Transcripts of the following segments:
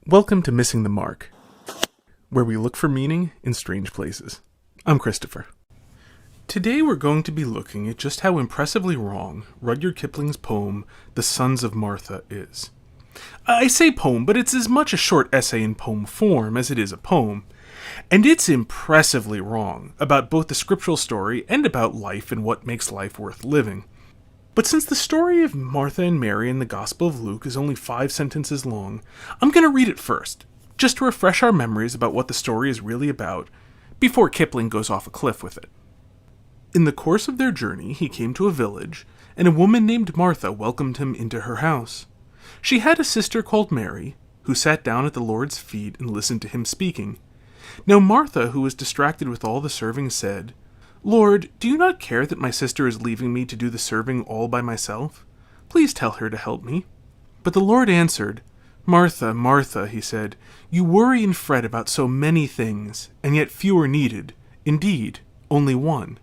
Welcome to Missing the Mark, where we look for meaning in strange places. I'm Christopher. Today we're going to be looking at just how impressively wrong Rudyard Kipling's poem, The Sons of Martha, is. I say poem, but it's as much a short essay in poem form as it is a poem, and it's impressively wrong about both the scriptural story and about life and what makes life worth living. But since the story of Martha and Mary in the Gospel of Luke is only 5 sentences long, I'm going to read it first, just to refresh our memories about what the story is really about, before Kipling goes off a cliff with it. In the course of their journey, he came to a village, and a woman named Martha welcomed him into her house. She had a sister called Mary, who sat down at the Lord's feet and listened to him speaking. Now Martha, who was distracted with all the serving, said, "Lord, do you not care that my sister is leaving me to do the serving all by myself? Please tell her to help me." But the Lord answered, "Martha, Martha," he said, "you worry and fret about so many things, and yet few are needed. Indeed, only one.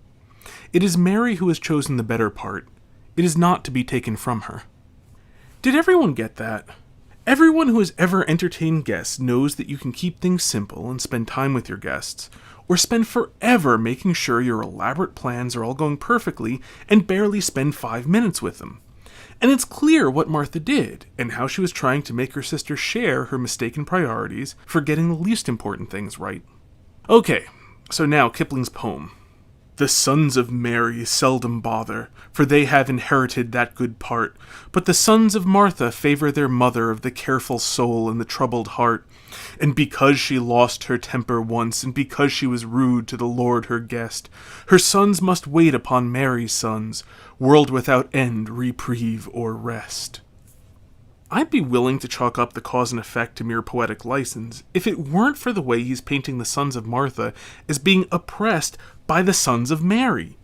It is Mary who has chosen the better part. It is not to be taken from her." Did everyone get that? Everyone who has ever entertained guests knows that you can keep things simple and spend time with your guests, or spend forever making sure your elaborate plans are all going perfectly and barely spend 5 minutes with them. And it's clear what Martha did, and how she was trying to make her sister share her mistaken priorities for getting the least important things right. Okay, so now Kipling's poem. "The sons of Mary seldom bother, for they have inherited that good part. But the sons of Martha favor their mother of the careful soul and the troubled heart. And because she lost her temper once, and because she was rude to the Lord her guest, her sons must wait upon Mary's sons, world without end, reprieve, or rest." I'd be willing to chalk up the cause and effect to mere poetic license if it weren't for the way he's painting the sons of Martha as being oppressed by the sons of Mary.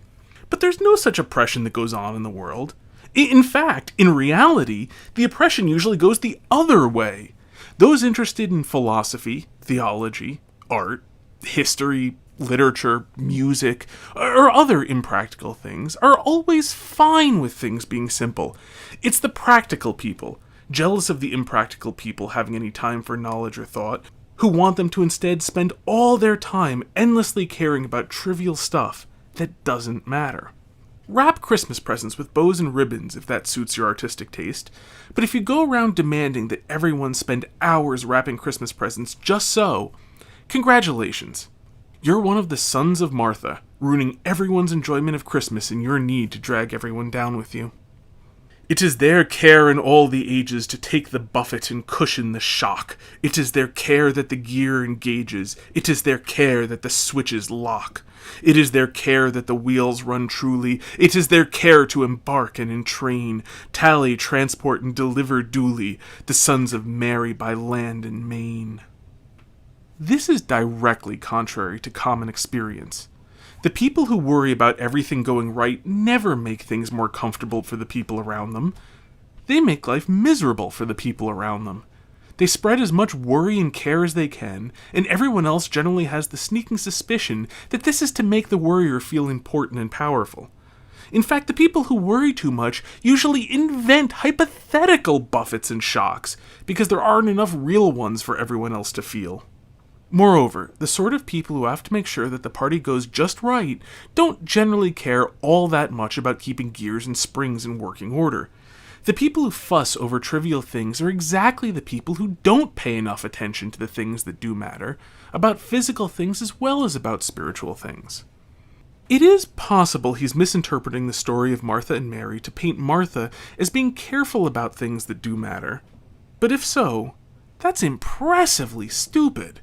But there's no such oppression that goes on in the world. In fact, in reality, the oppression usually goes the other way. Those interested in philosophy, theology, art, history, literature, music, or other impractical things are always fine with things being simple. It's the practical people, jealous of the impractical people having any time for knowledge or thought, who want them to instead spend all their time endlessly caring about trivial stuff that doesn't matter. Wrap Christmas presents with bows and ribbons if that suits your artistic taste, but if you go around demanding that everyone spend hours wrapping Christmas presents just so, congratulations. You're one of the sons of Martha, ruining everyone's enjoyment of Christmas in your need to drag everyone down with you. It is their care in all the ages to take the buffet and cushion the shock. It is their care that the gear engages. It is their care that the switches lock. It is their care that the wheels run truly. It is their care to embark and entrain, tally, transport, and deliver duly the sons of Mary by land and main. This is directly contrary to common experience. The people who worry about everything going right never make things more comfortable for the people around them. They make life miserable for the people around them. They spread as much worry and care as they can, and everyone else generally has the sneaking suspicion that this is to make the worrier feel important and powerful. In fact, the people who worry too much usually invent hypothetical buffets and shocks, because there aren't enough real ones for everyone else to feel. Moreover, the sort of people who have to make sure that the party goes just right don't generally care all that much about keeping gears and springs in working order. The people who fuss over trivial things are exactly the people who don't pay enough attention to the things that do matter, about physical things as well as about spiritual things. It is possible he's misinterpreting the story of Martha and Mary to paint Martha as being careful about things that do matter. But if so, that's impressively stupid.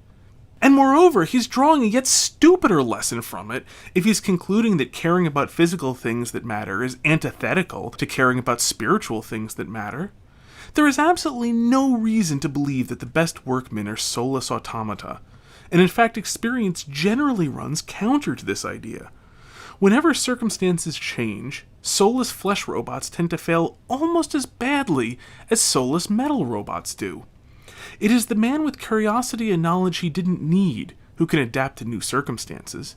And moreover, he's drawing a yet stupider lesson from it if he's concluding that caring about physical things that matter is antithetical to caring about spiritual things that matter. There is absolutely no reason to believe that the best workmen are soulless automata, and in fact experience generally runs counter to this idea. Whenever circumstances change, soulless flesh robots tend to fail almost as badly as soulless metal robots do. It is the man with curiosity and knowledge he didn't need who can adapt to new circumstances.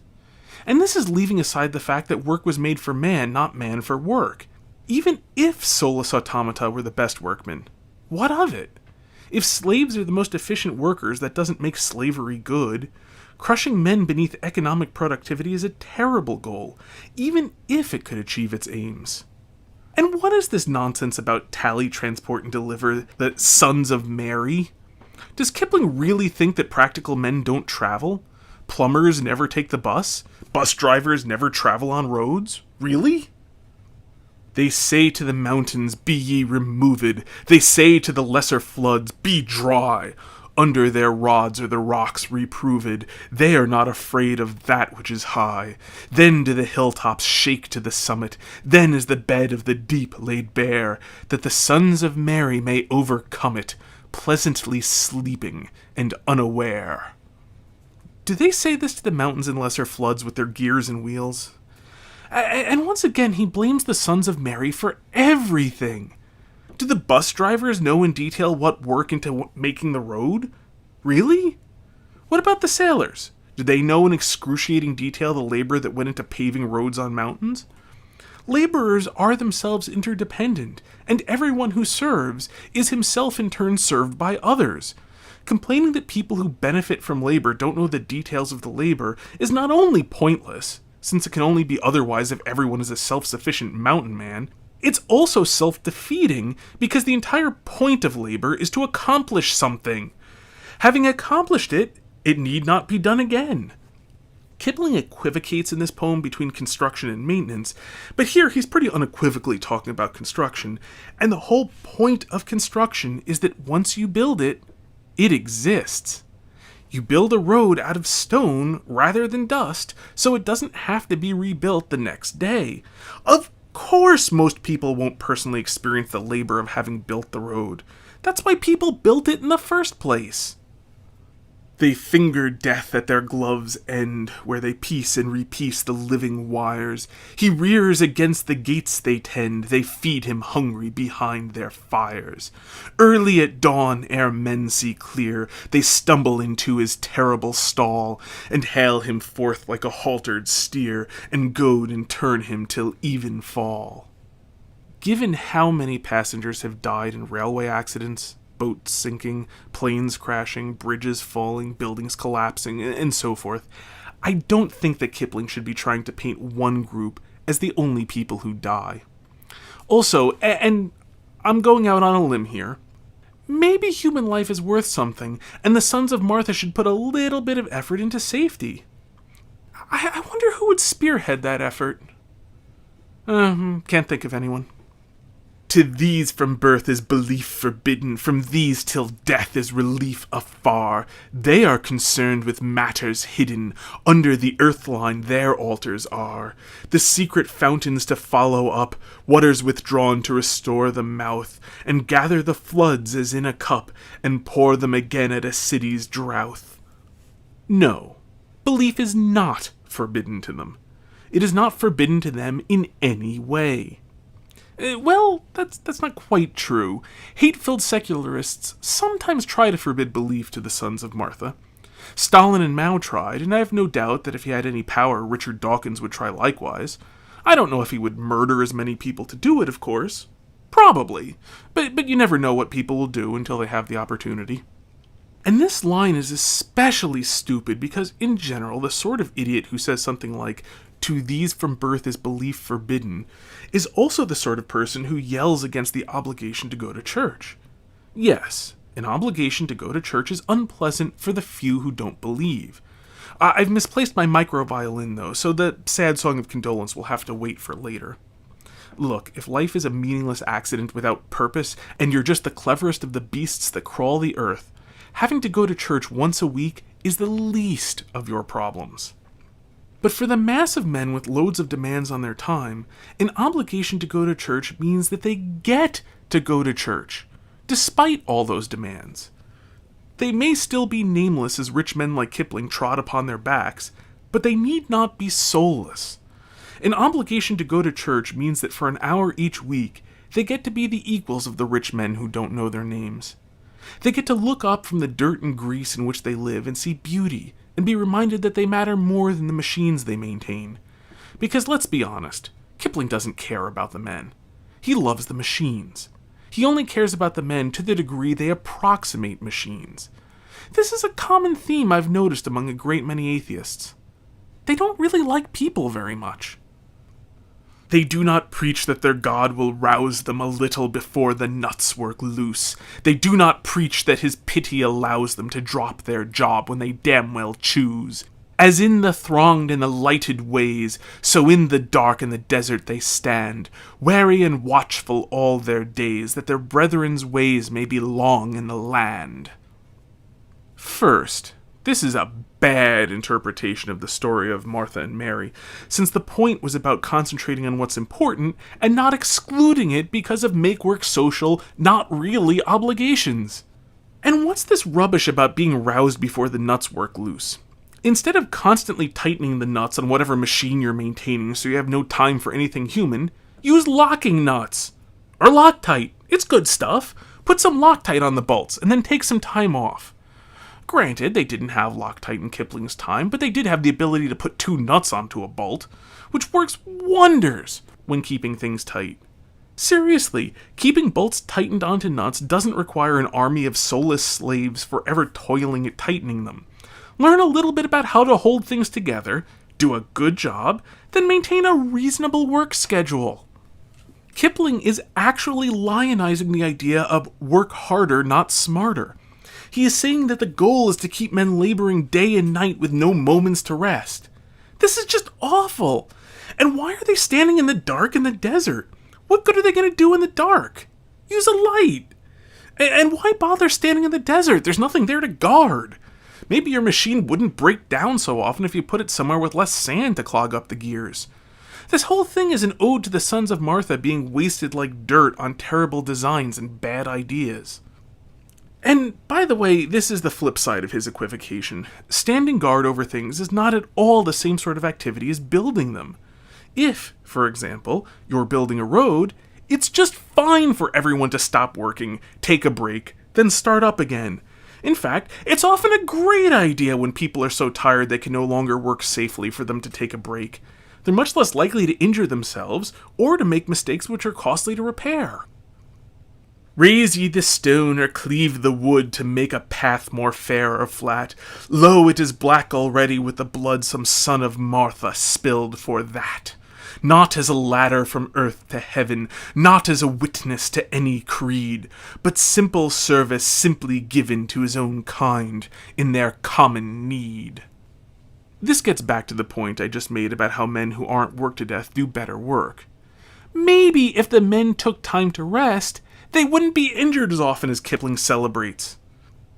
And this is leaving aside the fact that work was made for man, not man for work. Even if soulless automata were the best workmen, what of it? If slaves are the most efficient workers, that doesn't make slavery good. Crushing men beneath economic productivity is a terrible goal, even if it could achieve its aims. And what is this nonsense about tally, transport, and deliver, the sons of Mary? Does Kipling really think that practical men don't travel? Plumbers never take the bus? Bus drivers never travel on roads? Really? They say to the mountains, be ye removed. They say to the lesser floods, be dry. Under their rods are the rocks reproved. They are not afraid of that which is high. Then do the hilltops shake to the summit. Then is the bed of the deep laid bare, that the sons of Mary may overcome it, pleasantly sleeping and unaware. Do they say this to the mountains and lesser floods with their gears and wheels? And once again, he blames the sons of Mary for everything. Do the bus drivers know in detail what work into making the road? Really? What about the sailors? Do they know in excruciating detail the labor that went into paving roads on mountains? Laborers are themselves interdependent, and everyone who serves is himself in turn served by others. Complaining that people who benefit from labor don't know the details of the labor is not only pointless, since it can only be otherwise if everyone is a self-sufficient mountain man, it's also self-defeating because the entire point of labor is to accomplish something. Having accomplished it, it need not be done again. Kipling equivocates in this poem between construction and maintenance, but here he's pretty unequivocally talking about construction, and the whole point of construction is that once you build it, it exists. You build a road out of stone rather than dust, so it doesn't have to be rebuilt the next day. Of course, most people won't personally experience the labor of having built the road. That's why people built it in the first place. They finger death at their gloves' end, where they piece and repiece the living wires. He rears against the gates they tend, they feed him hungry behind their fires. Early at dawn, ere men see clear, they stumble into his terrible stall, and hale him forth like a haltered steer, and goad and turn him till even fall. Given how many passengers have died in railway accidents, boats sinking, planes crashing, bridges falling, buildings collapsing, and so forth, I don't think that Kipling should be trying to paint one group as the only people who die. Also, and I'm going out on a limb here, maybe human life is worth something, and the Sons of Martha should put a little bit of effort into safety. I wonder who would spearhead that effort. Can't think of anyone. To these from birth is belief forbidden, from these till death is relief afar. They are concerned with matters hidden, under the earth-line their altars are. The secret fountains to follow up, waters withdrawn to restore the mouth, and gather the floods as in a cup, and pour them again at a city's drouth. No, belief is not forbidden to them. It is not forbidden to them in any way. Well, that's not quite true. Hate-filled secularists sometimes try to forbid belief to the Sons of Martha. Stalin and Mao tried, and I have no doubt that if he had any power, Richard Dawkins would try likewise. I don't know if he would murder as many people to do it, of course. Probably. But you never know what people will do until they have the opportunity. And this line is especially stupid because, in general, the sort of idiot who says something like, "To these from birth is belief forbidden," is also the sort of person who yells against the obligation to go to church. Yes, an obligation to go to church is unpleasant for the few who don't believe. I've misplaced my micro-violin, though, so the sad song of condolence will have to wait for later. Look, if life is a meaningless accident without purpose, and you're just the cleverest of the beasts that crawl the earth, having to go to church once a week is the least of your problems. But for the mass of men with loads of demands on their time, an obligation to go to church means that they get to go to church, despite all those demands. They may still be nameless as rich men like Kipling trod upon their backs, but they need not be soulless. An obligation to go to church means that for an hour each week, they get to be the equals of the rich men who don't know their names. They get to look up from the dirt and grease in which they live and see beauty, and be reminded that they matter more than the machines they maintain. Because let's be honest, Kipling doesn't care about the men. He loves the machines. He only cares about the men to the degree they approximate machines. This is a common theme I've noticed among a great many atheists. They don't really like people very much. They do not preach that their God will rouse them a little before the nuts work loose. They do not preach that his pity allows them to drop their job when they damn well choose. As in the thronged and the lighted ways, so in the dark and the desert they stand, wary and watchful all their days, that their brethren's ways may be long in the land. First, this is a bad interpretation of the story of Martha and Mary, since the point was about concentrating on what's important and not excluding it because of make-work social, not really obligations. And what's this rubbish about being roused before the nuts work loose? Instead of constantly tightening the nuts on whatever machine you're maintaining so you have no time for anything human, use locking nuts. Or Loctite. It's good stuff. Put some Loctite on the bolts and then take some time off. Granted, they didn't have Loctite in Kipling's time, but they did have the ability to put 2 nuts onto a bolt, which works wonders when keeping things tight. Seriously, keeping bolts tightened onto nuts doesn't require an army of soulless slaves forever toiling at tightening them. Learn a little bit about how to hold things together, do a good job, then maintain a reasonable work schedule. Kipling is actually lionizing the idea of work harder, not smarter. He is saying that the goal is to keep men laboring day and night with no moments to rest. This is just awful. And why are they standing in the dark in the desert? What good are they going to do in the dark? Use a light. And why bother standing in the desert? There's nothing there to guard. Maybe your machine wouldn't break down so often if you put it somewhere with less sand to clog up the gears. This whole thing is an ode to the sons of Martha being wasted like dirt on terrible designs and bad ideas. And, by the way, this is the flip side of his equivocation. Standing guard over things is not at all the same sort of activity as building them. If, for example, you're building a road, it's just fine for everyone to stop working, take a break, then start up again. In fact, it's often a great idea when people are so tired they can no longer work safely for them to take a break. They're much less likely to injure themselves or to make mistakes which are costly to repair. Raise ye the stone, or cleave the wood, to make a path more fair or flat. Lo, it is black already with the blood some son of Martha spilled for that. Not as a ladder from earth to heaven, not as a witness to any creed, but simple service simply given to his own kind in their common need. This gets back to the point I just made about how men who aren't worked to death do better work. Maybe if the men took time to rest, they wouldn't be injured as often as Kipling celebrates.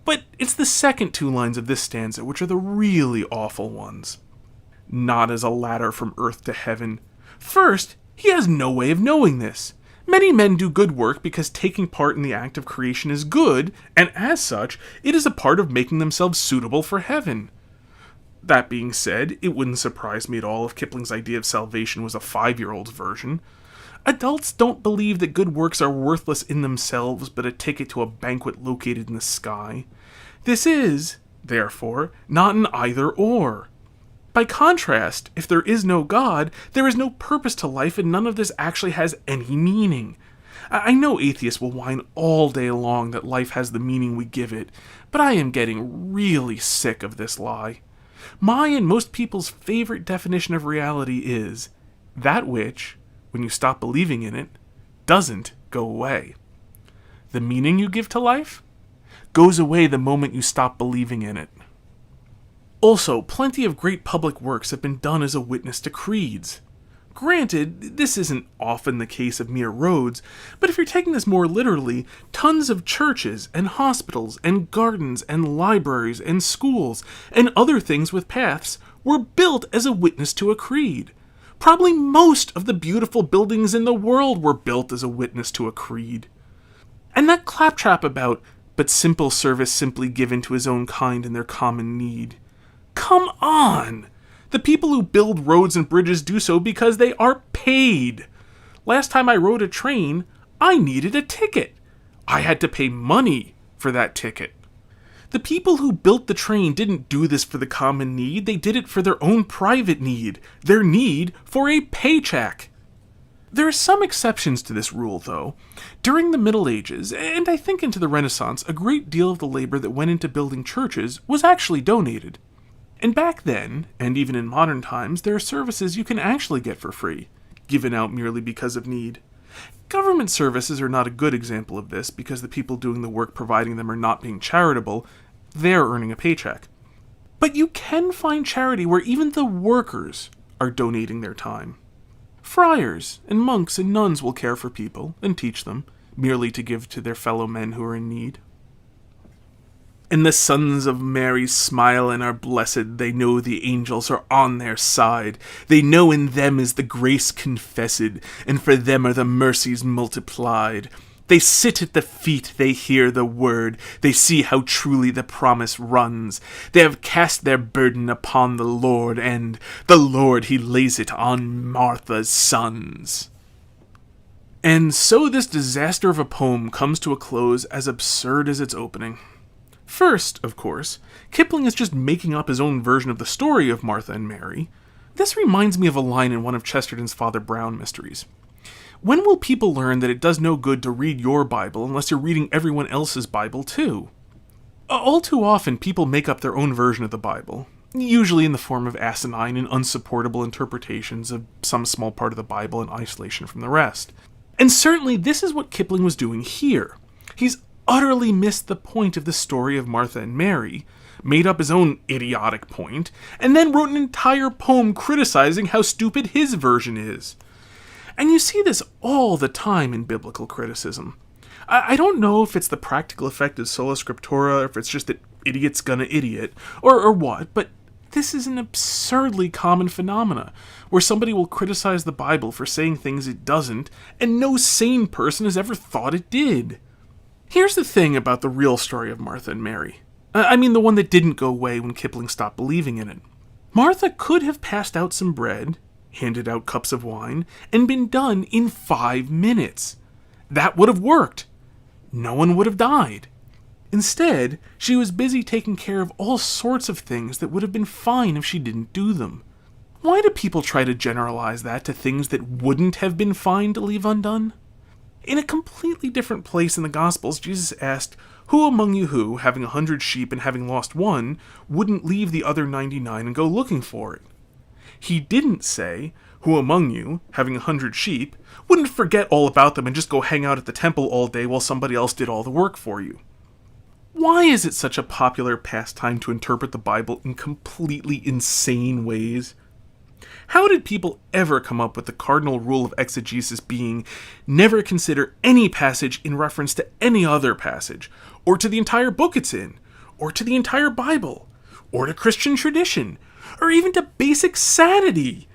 But it's the second 2 lines of this stanza which are the really awful ones. Not as a ladder from earth to heaven. First, he has no way of knowing this. Many men do good work because taking part in the act of creation is good, and as such, it is a part of making themselves suitable for heaven. That being said, it wouldn't surprise me at all if Kipling's idea of salvation was a 5-year-old's version. Adults don't believe that good works are worthless in themselves, but a ticket to a banquet located in the sky. This is, therefore, not an either-or. By contrast, if there is no God, there is no purpose to life and none of this actually has any meaning. I know atheists will whine all day long that life has the meaning we give it, but I am getting really sick of this lie. My and most people's favorite definition of reality is that which, when you stop believing in it, doesn't go away. The meaning you give to life goes away the moment you stop believing in it. Also, plenty of great public works have been done as a witness to creeds. Granted, this isn't often the case of mere roads, but if you're taking this more literally, tons of churches and hospitals and gardens and libraries and schools and other things with paths were built as a witness to a creed. Probably most of the beautiful buildings in the world were built as a witness to a creed. And that claptrap about, but simple service simply given to his own kind in their common need. Come on! The people who build roads and bridges do so because they are paid. Last time I rode a train, I needed a ticket. I had to pay money for that ticket. The people who built the train didn't do this for the common need, they did it for their own private need, their need for a paycheck. There are some exceptions to this rule, though. During the Middle Ages, and I think into the Renaissance, a great deal of the labor that went into building churches was actually donated. And back then, and even in modern times, there are services you can actually get for free, given out merely because of need. Government services are not a good example of this because the people doing the work providing them are not being charitable, they're earning a paycheck. But you can find charity where even the workers are donating their time. Friars and monks and nuns will care for people and teach them, merely to give to their fellow men who are in need. And the sons of Mary smile and are blessed. They know the angels are on their side. They know in them is the grace confessed, and for them are the mercies multiplied. They sit at the feet, they hear the word, they see how truly the promise runs. They have cast their burden upon the Lord, and the Lord he lays it on Martha's sons. And so this disaster of a poem comes to a close as absurd as its opening. First, of course, Kipling is just making up his own version of the story of Martha and Mary. This reminds me of a line in one of Chesterton's Father Brown mysteries. When will people learn that it does no good to read your Bible unless you're reading everyone else's Bible too? All too often, people make up their own version of the Bible, usually in the form of asinine and unsupportable interpretations of some small part of the Bible in isolation from the rest. And certainly this is what Kipling was doing here. He's utterly missed the point of the story of Martha and Mary, made up his own idiotic point, and then wrote an entire poem criticizing how stupid his version is. And you see this all the time in biblical criticism. I don't know if it's the practical effect of sola scriptura, or if it's just that idiot's gonna idiot, or what, but this is an absurdly common phenomena, where somebody will criticize the Bible for saying things it doesn't, and no sane person has ever thought it did. Here's the thing about the real story of Martha and Mary. I mean the one that didn't go away when Kipling stopped believing in it. Martha could have passed out some bread, handed out cups of wine, and been done in 5 minutes. That would have worked. No one would have died. Instead, she was busy taking care of all sorts of things that would have been fine if she didn't do them. Why do people try to generalize that to things that wouldn't have been fine to leave undone? In a completely different place in the Gospels, Jesus asked, "Who among you who, having 100 sheep and having lost one, wouldn't leave the other 99 and go looking for it?" He didn't say, "Who among you, having 100 sheep, wouldn't forget all about them and just go hang out at the temple all day while somebody else did all the work for you?" Why is it such a popular pastime to interpret the Bible in completely insane ways? How did people ever come up with the cardinal rule of exegesis being, never consider any passage in reference to any other passage, or to the entire book it's in, or to the entire Bible, or to Christian tradition, or even to basic sanity?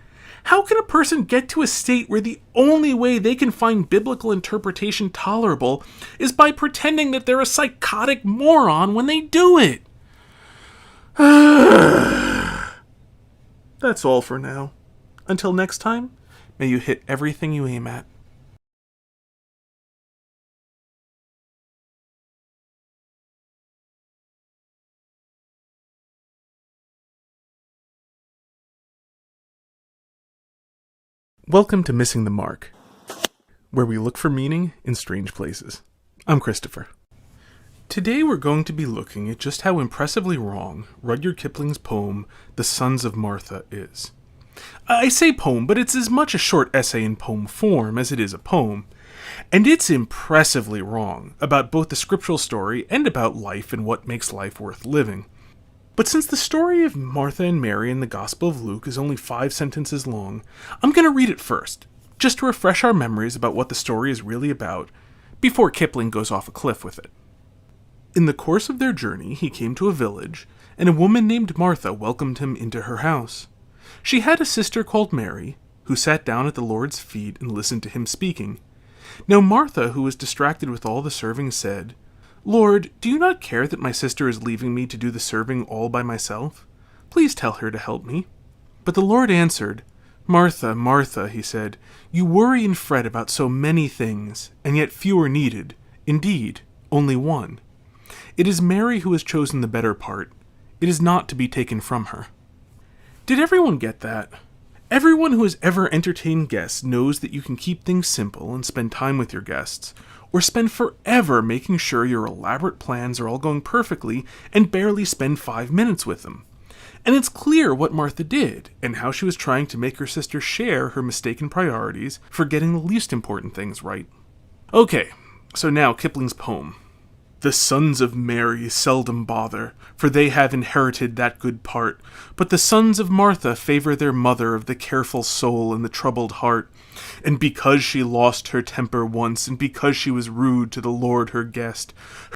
How can a person get to a state where the only way they can find biblical interpretation tolerable is by pretending that they're a psychotic moron when they do it? That's all for now. Until next time, may you hit everything you aim at. Welcome to Missing the Mark, where we look for meaning in strange places. I'm Christopher. Today we're going to be looking at just how impressively wrong Rudyard Kipling's poem, The Sons of Martha, is. I say poem, but it's as much a short essay in poem form as it is a poem, and it's impressively wrong about both the scriptural story and about life and what makes life worth living. But since the story of Martha and Mary in the Gospel of Luke is only 5 sentences long, I'm going to read it first, just to refresh our memories about what the story is really about, before Kipling goes off a cliff with it. In the course of their journey, he came to a village, and a woman named Martha welcomed him into her house. She had a sister called Mary, who sat down at the Lord's feet and listened to him speaking. Now Martha, who was distracted with all the serving, said, "Lord, do you not care that my sister is leaving me to do the serving all by myself? Please tell her to help me." But the Lord answered, "Martha, Martha," he said, "you worry and fret about so many things, and yet few are needed. Indeed, only one. It is Mary who has chosen the better part. It is not to be taken from her." Did everyone get that? Everyone who has ever entertained guests knows that you can keep things simple and spend time with your guests, or spend forever making sure your elaborate plans are all going perfectly and barely spend 5 minutes with them. And it's clear what Martha did, and how she was trying to make her sister share her mistaken priorities for getting the least important things right. Okay, so now Kipling's poem. The sons of Mary seldom bother, for they have inherited that good part. But the sons of Martha favor their mother of the careful soul and the troubled heart. And because she lost her temper once, and because she was rude to the Lord her guest,